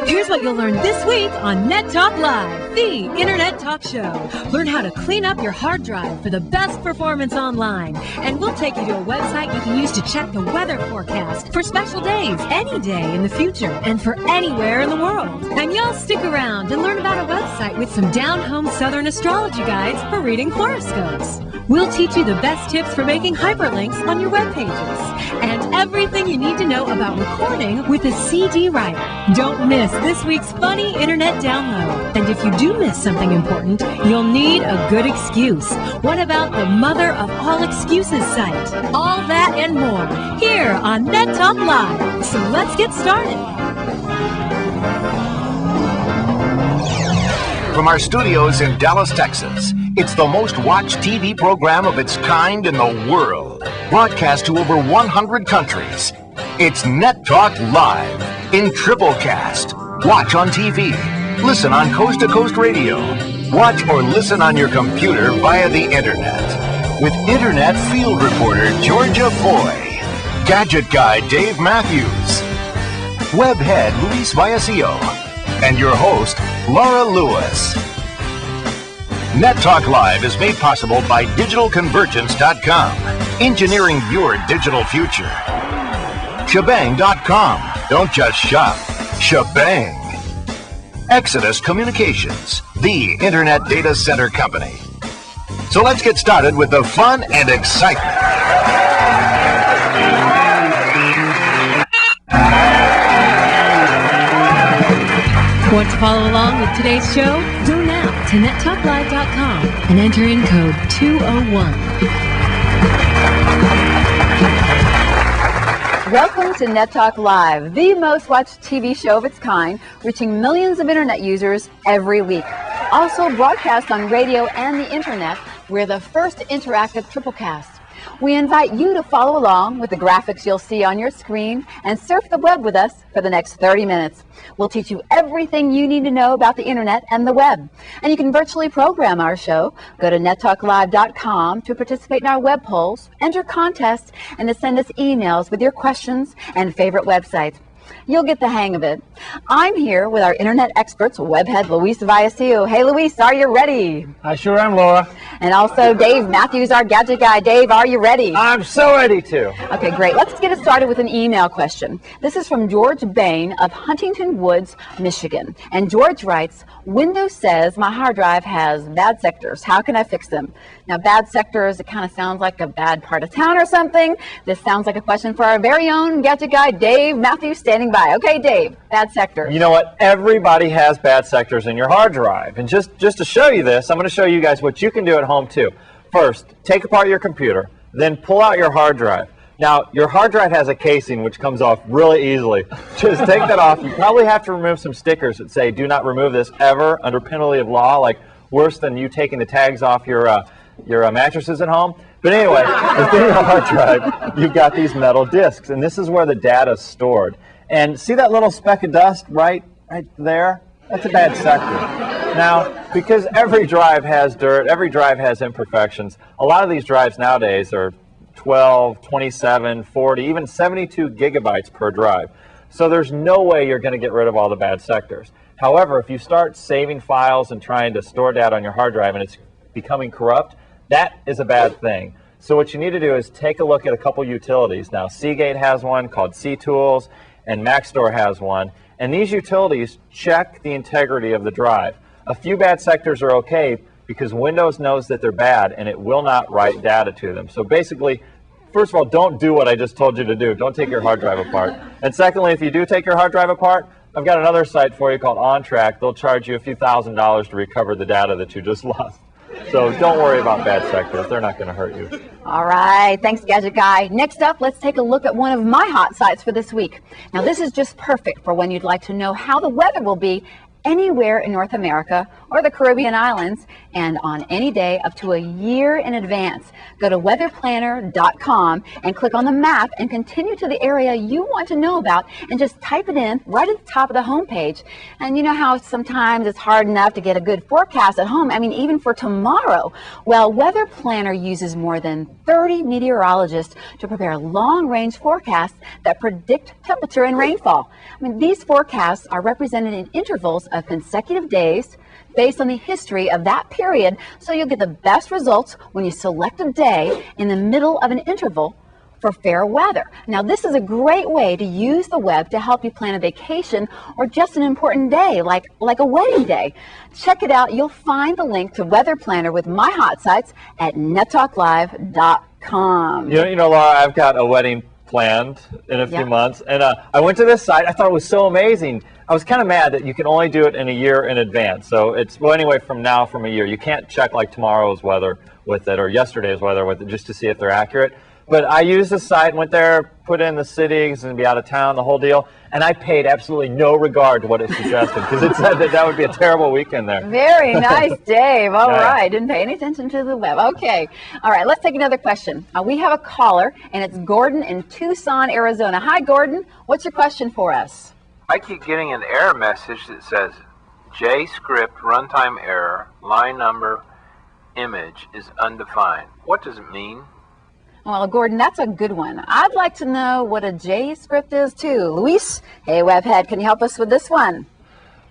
Here's what you'll learn this week on Net Talk Live, the Internet Talk Show. Learn how to clean up your hard drive for the best performance online. And we'll take you to a website you can use to check the weather forecast for special days, any day in the future, and for anywhere in the world. And y'all stick around and learn about a website with some down-home Southern astrology guides for reading horoscopes. We'll teach you the best tips for making hyperlinks on your web pages. And everything you need to know about recording with a CD writer. Don't miss this week's funny internet download. And if you do miss something important, you'll need a good excuse. What about the mother of all excuses site? All that and more here on Net Talk Live. So let's get started. From our studios in Dallas, Texas, it's the most watched TV program of its kind in the world. Broadcast to over 100 countries. It's Net Talk Live in triplecast. Watch on TV. Listen on coast-to-coast radio. Watch or listen on your computer via the Internet. With Internet field reporter Georgia Foy, Gadget guy Dave Mathews, web head Luis Vallecillo, and your host, Laura Lewis. Net Talk Live is made possible by DigitalConvergence.com, engineering your digital future. Shebang.com, don't just shop, shebang. Exodus Communications, the Internet Data Center Company. So let's get started with the fun and excitement. Want to follow along with today's show? Go now to nettalklive.com and enter in code 201. Welcome to Net Talk Live, the most watched TV show of its kind, reaching millions of Internet users every week. Also broadcast on radio and the Internet, we're the first interactive triplecast. We invite you to follow along with the graphics you'll see on your screen and surf the web with us for the next 30 minutes. We'll teach you everything you need to know about the Internet and the web. And you can virtually program our show. Go to nettalklive.com to participate in our web polls, enter contests, and to send us emails with your questions and favorite websites. You'll get the hang of it. I'm here with our Internet experts, webhead Luis Vallecillo. Hey, Luis, are you ready? I sure am, Laura. And also Dave Mathews, our gadget guy. Dave, are you ready? I'm so ready to. Okay, great. Let's get it started with an email question. This is from George Bain of Huntington Woods, Michigan. And George writes, Windows says my hard drive has bad sectors. How can I fix them? Now, bad sectors, it kind of sounds like a bad part of town or something. This sounds like a question for our very own gadget guy, Dave Mathews, standing by. Okay, Dave, bad sectors. You know what? Everybody has bad sectors in your hard drive. And just to show you this, I'm going to show you guys what you can do at home too. First, take apart your computer, then pull out your hard drive. Now, your hard drive has a casing which comes off really easily. Just take that off. You probably have to remove some stickers that say, do not remove this ever under penalty of law, like worse than you taking the tags off your mattresses at home. But anyway, within your hard drive, you've got these metal discs, and this is where the data is stored. And see that little speck of dust right there? That's a bad sector. Now, because every drive has dirt, every drive has imperfections, a lot of these drives nowadays are 12, 27, 40, even 72 gigabytes per drive. So there's no way you're going to get rid of all the bad sectors. However, if you start saving files and trying to store data on your hard drive and it's becoming corrupt, that is a bad thing. So what you need to do is take a look at a couple utilities. Now, Seagate has one called C-Tools, and Maxtor has one. And these utilities check the integrity of the drive. A few bad sectors are okay because Windows knows that they're bad and it will not write data to them. So basically, first of all, don't do what I just told you to do. Don't take your hard drive apart. And secondly, if you do take your hard drive apart, I've got another site for you called OnTrack. They'll charge you a few $1,000s to recover the data that you just lost. So don't worry about bad sectors. They're not going to hurt you. All right. Thanks, Gadget Guy. Next up, let's take a look at one of my hot sites for this week. Now, this is just perfect for when you'd like to know how the weather will be anywhere in North America or the Caribbean islands, and on any day up to a year in advance. Go to weatherplanner.com and click on the map and continue to the area you want to know about and just type it in right at the top of the homepage. And you know how sometimes it's hard enough to get a good forecast at home, I mean even for tomorrow. Well, Weather Planner uses more than 30 meteorologists to prepare long-range forecasts that predict temperature and rainfall. I mean, these forecasts are represented in intervals of consecutive days based on the history of that period, so you'll get the best results when you select a day in the middle of an interval for fair weather. Now, this is a great way to use the web to help you plan a vacation or just an important day like a wedding day. Check it out. You'll find the link to Weather Planner with my hot sites at nettalklive.com. You know, Laura, I've got a wedding planned in a few months, and I went to this site. I thought it was so amazing. I was kind of mad that you can only do it in a year in advance. So it's, well, anyway, from a year. You can't check like tomorrow's weather with it or yesterday's weather with it just to see if they're accurate. But I used the site, went there, put in the cities and be out of town, the whole deal, and I paid absolutely no regard to what it suggested because it said that would be a terrible weekend there. Very nice, Dave. All right. Didn't pay any attention to the web. Okay. All right. Let's take another question. We have a caller, and it's Gordon in Tucson, Arizona. Hi, Gordon. What's your question for us? I keep getting an error message that says Jscript runtime error, line number, image is undefined. What does it mean? Well, Gordon, that's a good one. I'd like to know what a Jscript is, too. Luis, hey, Webhead, can you help us with this one?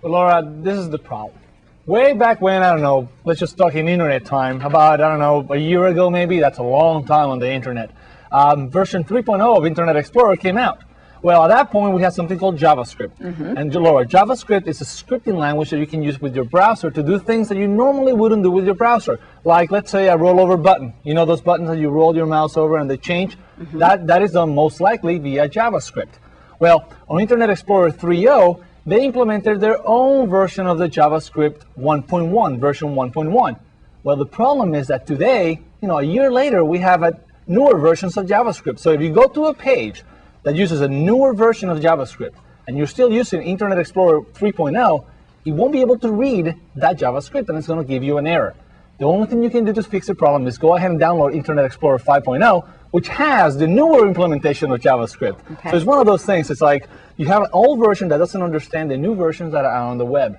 Well, Laura, this is the problem. Way back when, I don't know, let's just talk in internet time, about, I don't know, a year ago maybe, that's a long time on the internet, version 3.0 of Internet Explorer came out. Well, at that point, we had something called JavaScript. And Laura, JavaScript is a scripting language that you can use with your browser to do things that you normally wouldn't do with your browser. Like, let's say, a rollover button. You know those buttons that you roll your mouse over and they change? That is done most likely via JavaScript. Well, on Internet Explorer 3.0, they implemented their own version of the JavaScript 1.1, version 1.1. Well, the problem is that today, a year later, we have newer versions of JavaScript. So if you go to a page that uses a newer version of JavaScript, and you're still using Internet Explorer 3.0, it won't be able to read that JavaScript, and it's going to give you an error. The only thing you can do to fix the problem is go ahead and download Internet Explorer 5.0, which has the newer implementation of JavaScript. Okay. So it's one of those things. It's like you have an old version that doesn't understand the new versions that are on the web.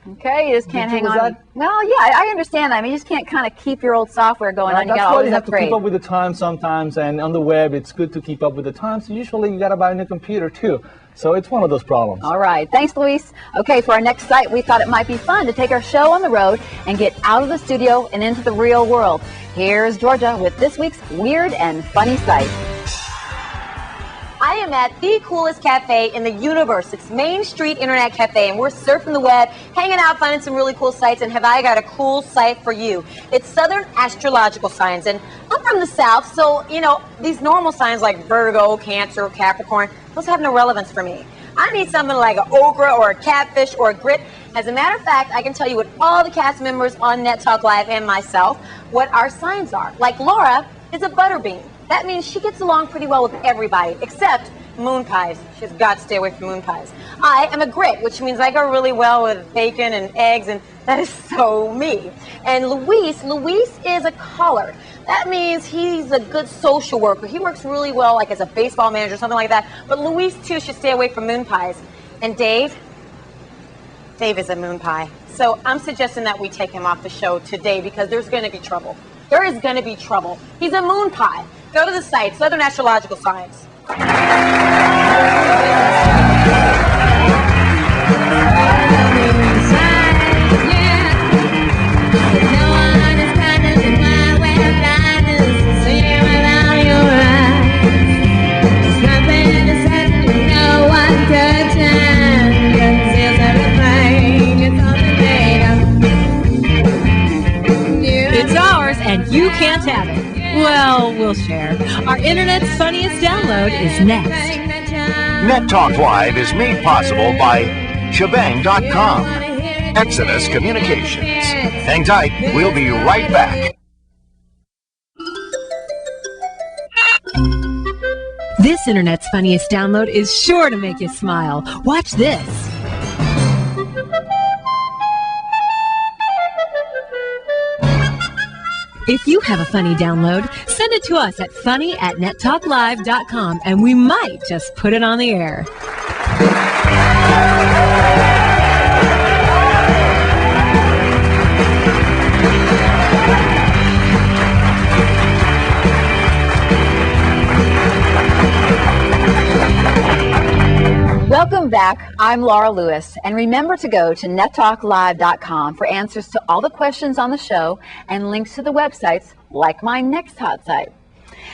Okay, you just can't hang on. Well, yeah, I understand that. I mean, you just can't kind of keep your old software going on. You got to always have upgrade. to keep up with the times sometimes, and on the web, it's good to keep up with the times. So usually, you got to buy a new computer too. So it's one of those problems. All right, thanks, Luis. Okay, for our next site, we thought it might be fun to take our show on the road and get out of the studio and into the real world. Here's Georgia with this week's weird and funny site. I am at the coolest cafe in the universe. It's Main Street Internet Cafe, and we're surfing the web, hanging out, finding some really cool sites, and have I got a cool site for you. It's Southern Astrological Signs, and I'm from the South, so, these normal signs like Virgo, Cancer, Capricorn, those have no relevance for me. I need something like an okra or a catfish or a grit. As a matter of fact, I can tell you with all the cast members on Net Talk Live and myself what our signs are. Like Laura is a butterbean. That means she gets along pretty well with everybody, except moon pies. She's got to stay away from moon pies. I am a grit, which means I go really well with bacon and eggs, and that is so me. And Luis is a caller. That means he's a good social worker. He works really well, like as a baseball manager, something like that. But Luis, too, should stay away from moon pies. And Dave is a moon pie. So I'm suggesting that we take him off the show today because there's going to be trouble. There is going to be trouble. He's a moon pie. Go to the site, Southern Astrological Signs. It's ours, and you can't have it. Well, we'll share. Our internet's funniest download is next. Net Talk Live is made possible by shebang.com. Exodus Communications. Hang tight, we'll be right back. This internet's funniest download is sure to make you smile. Watch this. If you have a funny download, send it to us at funny@nettalklive.com, and we might just put it on the air. Welcome back. I'm Laura Lewis, and remember to go to nettalklive.com for answers to all the questions on the show and links to the websites like my next hot site.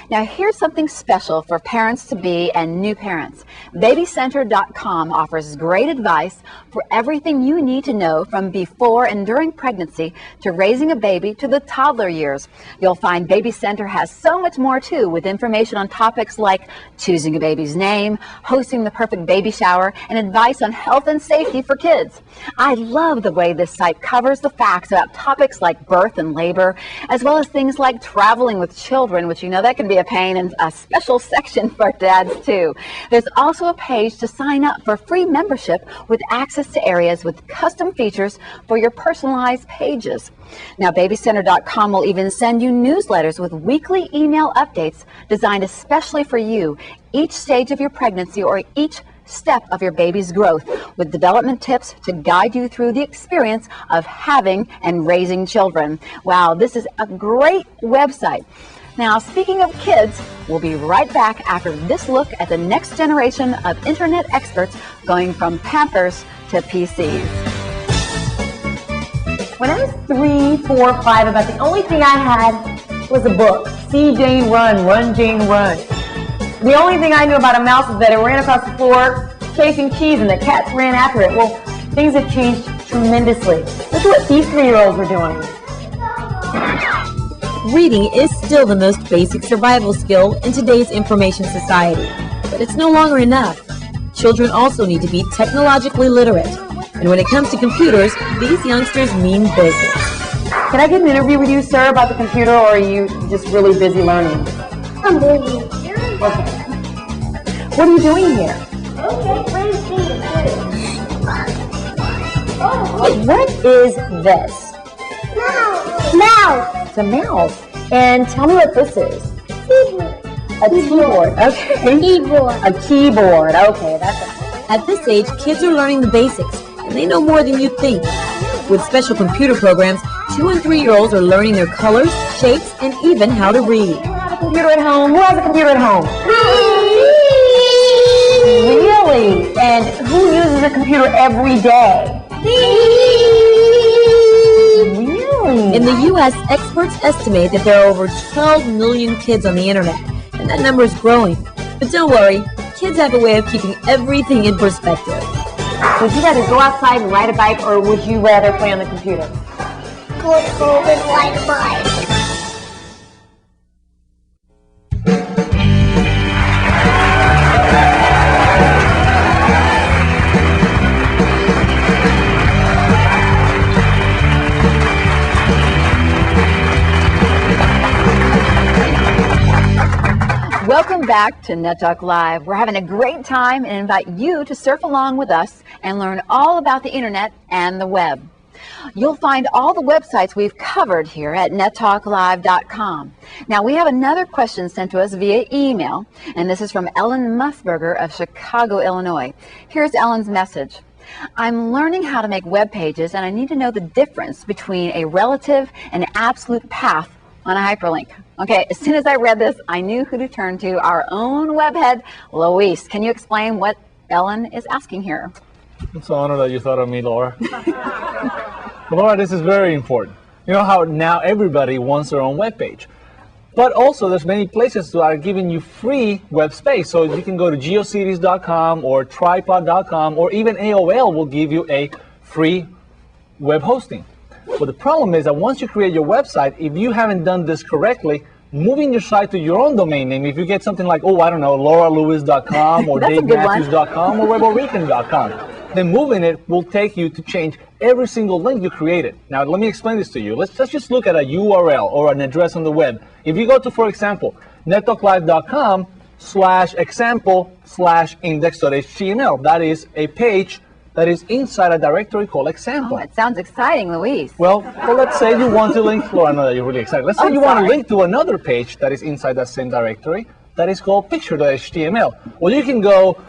Now, here's something special for parents-to-be and new parents. Babycenter.com offers great advice for everything you need to know from before and during pregnancy to raising a baby to the toddler years. You'll find Baby Center has so much more, too, with information on topics like choosing a baby's name, hosting the perfect baby shower, and advice on health and safety for kids. I love the way this site covers the facts about topics like birth and labor, as well as things like traveling with children, which you know that can be a pain, and a special section for dads too. There's also a page to sign up for free membership with access to areas with custom features for your personalized pages. Now, babycenter.com will even send you newsletters with weekly email updates designed especially for you, each stage of your pregnancy or each step of your baby's growth, with development tips to guide you through the experience of having and raising children. Wow, this is a great website. Now, speaking of kids, we'll be right back after this look at the next generation of internet experts going from Pampers to PCs. When I was 3, 4, 5, about the only thing I had was a book. See Jane Run, Run Jane Run. The only thing I knew about a mouse was that it ran across the floor chasing cheese and the cats ran after it. Well, things have changed tremendously. Look at what these 3-year-olds are doing. Reading is still the most basic survival skill in today's information society, but it's no longer enough. Children also need to be technologically literate, and when it comes to computers, these youngsters mean business. Can I get an interview with you, sir, about the computer, or are you just really busy learning? I'm busy. Okay. What are you doing here? Okay, let's see it. What is this? Mouse. It's a mouse. And tell me what this is. Keyboard. A keyboard. Okay. Keyboard. A keyboard. Okay, that's it. At this age, kids are learning the basics, and they know more than you think. With special computer programs, 2 and 3-year-olds are learning their colors, shapes, and even how to read. You have a computer at home? Who has a computer at home? Really? And who uses a computer every day? In the U.S., experts estimate that there are over 12 million kids on the internet, and that number is growing. But don't worry, kids have a way of keeping everything in perspective. Would you rather go outside and ride a bike, or would you rather play on the computer? Go and ride a bike. Welcome back to Net Talk Live. We're having a great time and invite you to surf along with us and learn all about the internet and the web. You'll find all the websites we've covered here at nettalklive.com. Now, we have another question sent to us via email, and this is from Ellen Musburger of Chicago, Illinois. Here's Ellen's message. I'm learning how to make web pages, and I need to know the difference between a relative and absolute path on a hyperlink. Okay, as soon as I read this, I knew who to turn to, our own webhead, Luis. Can you explain what Ellen is asking here? It's an honor that you thought of me, Laura. Laura, this is very important. You know how now everybody wants their own web page. But also there's many places that are giving you free web space. So you can go to geocities.com or tripod.com, or even AOL will give you a free web hosting. But the problem is that once you create your website, if you haven't done this correctly, moving your site to your own domain name, if you get something like, oh, I don't know, lauralewis.com or davematthews.com or weborican.com, then moving it will take you to change every single link you created. Now, let me explain this to you. Let's just look at a URL or an address on the web. If you go to, for example, nettalklive.com/example/index.html, that is a page that is inside a directory called example. Oh, it sounds exciting, Luis. Well, let's say you want to link, I know that you're really excited. Let's say you want to link to another page that is inside that same directory that is called picture.html. Well, you can go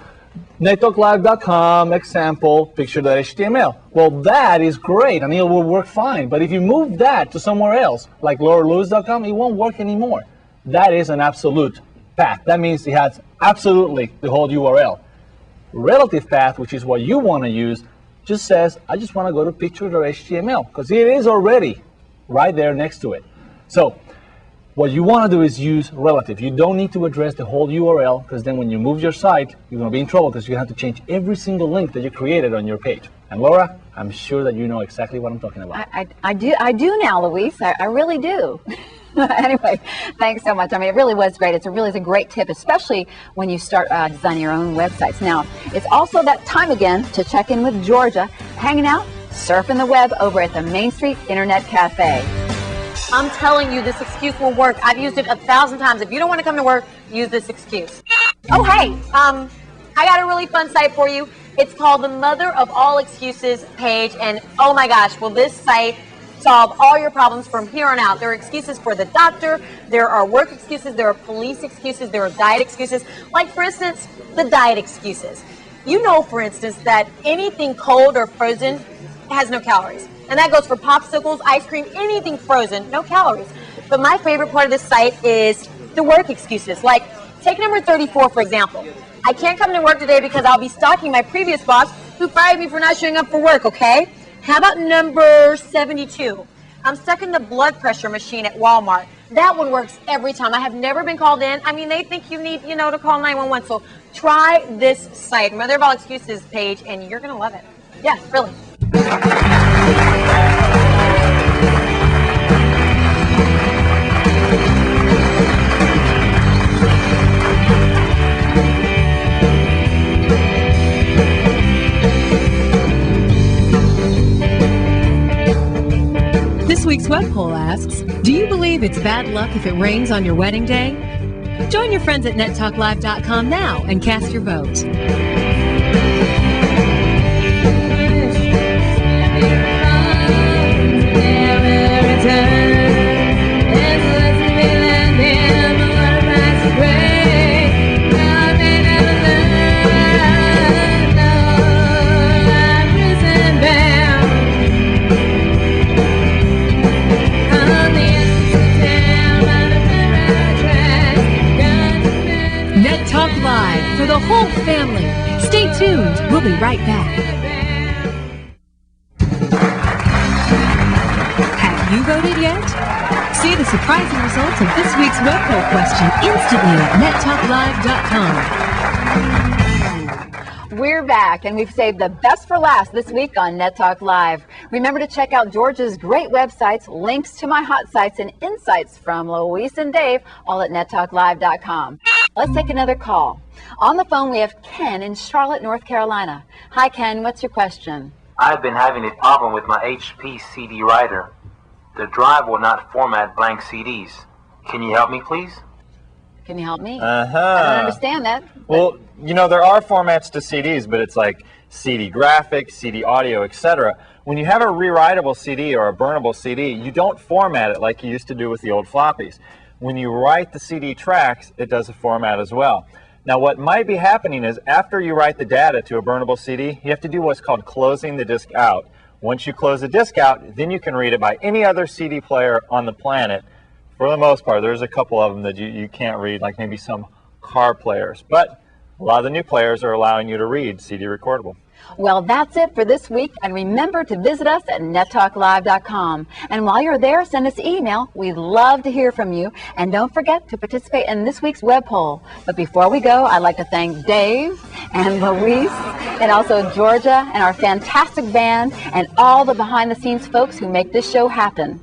nettalklive.com, example, picture.html. Well, that is great and it will work fine. But if you move that to somewhere else, like lauralewis.com, it won't work anymore. That is an absolute path. That means it has absolutely the whole URL. Relative path, which is what you want to use, just says, I just want to go to picture.html because it is already right there next to it. So what you want to do is use relative. You don't need to address the whole URL because then when you move your site, you're going to be in trouble because you have to change every single link that you created on your page. And Laura, I'm sure that you know exactly what I'm talking about. I do now, Luis. I really do. Anyway, thanks so much. I mean, it really was great. It's a great tip, especially when you start designing your own websites. Now, it's also that time again to check in with Georgia, hanging out, surfing the web over at the Main Street Internet Cafe. I'm telling you, this excuse will work. I've used it 1,000 times. If you don't want to come to work, use this excuse. Oh, hey, I got a really fun site for you. It's called the Mother of All Excuses page, and oh my gosh, will this site solve all your problems from here on out. There are excuses for the doctor, there are work excuses, there are police excuses, there are diet excuses. Like, for instance, the diet excuses. You know, for instance, that anything cold or frozen has no calories. And that goes for popsicles, ice cream, anything frozen, no calories. But my favorite part of this site is the work excuses. Like, take number 34, for example. I can't come to work today because I'll be stalking my previous boss who fired me for not showing up for work, okay? How about number 72? I'm stuck in the blood pressure machine at Walmart. That one works every time. I have never been called in. I mean, they think you need, to call 911. So try this site, Mother of All Excuses page, and you're going to love it. Yeah, really. This week's web poll asks, do you believe it's bad luck if it rains on your wedding day? Join your friends at nettalklive.com now and cast your vote. For the whole family. Stay tuned. We'll be right back. Have you voted yet? See the surprising results of this week's web poll question instantly at nettalklive.com. We're back, and we've saved the best for last this week on Net Talk Live. Remember to check out Georgia's great websites, links to my hot sites, and insights from Luis and Dave, all at nettalklive.com. Let's take another call. On the phone, we have Ken in Charlotte, North Carolina. Hi, Ken. What's your question? I've been having a problem with my HP CD writer. The drive will not format blank CDs. Can you help me, please? Can you help me? I don't understand that. Well, there are formats to CDs, but it's like CD graphics, CD audio, etc. When you have a rewritable CD or a burnable CD, you don't format it like you used to do with the old floppies. When you write the CD tracks, it does a format as well. Now, what might be happening is after you write the data to a burnable CD, you have to do what's called closing the disk out. Once you close the disk out, then you can read it by any other CD player on the planet. For the most part, there's a couple of them that you can't read, like maybe some car players. But a lot of the new players are allowing you to read CD recordable. Well, that's it for this week, and remember to visit us at nettalklive.com. And while you're there, send us an email. We'd love to hear from you. And don't forget to participate in this week's web poll. But before we go, I'd like to thank Dave and Luis and also Georgia and our fantastic band and all the behind-the-scenes folks who make this show happen.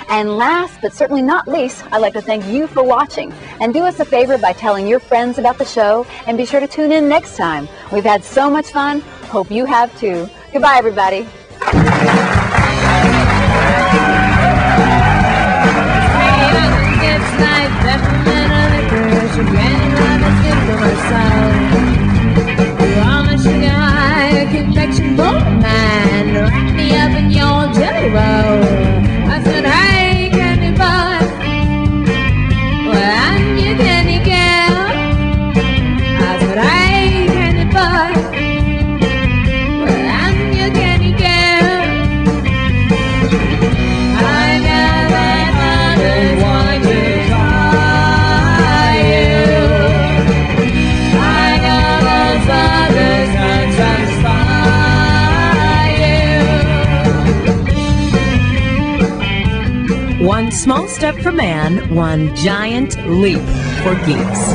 And last but certainly not least, I'd like to thank you for watching. And do us a favor by telling your friends about the show, and be sure to tune in next time. We've had so much fun. Hope you have too. Goodbye, everybody. Confection boy. One small step for man, one giant leap for geeks.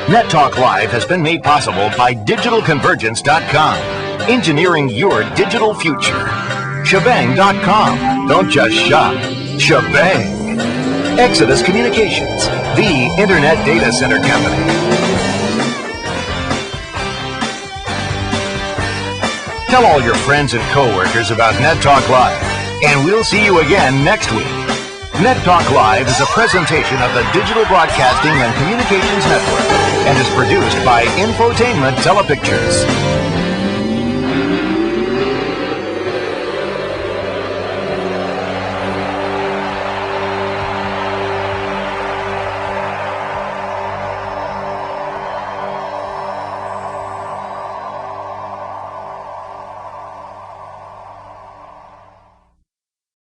Net Talk Live has been made possible by DigitalConvergence.com, engineering your digital future. Shebang.com, don't just shop, shebang. Exodus Communications, the Internet Data Center Company. Tell all your friends and coworkers about Net Talk Live, and we'll see you again next week. Net Talk Live is a presentation of the Digital Broadcasting and Communications Network and is produced by Infotainment Telepictures.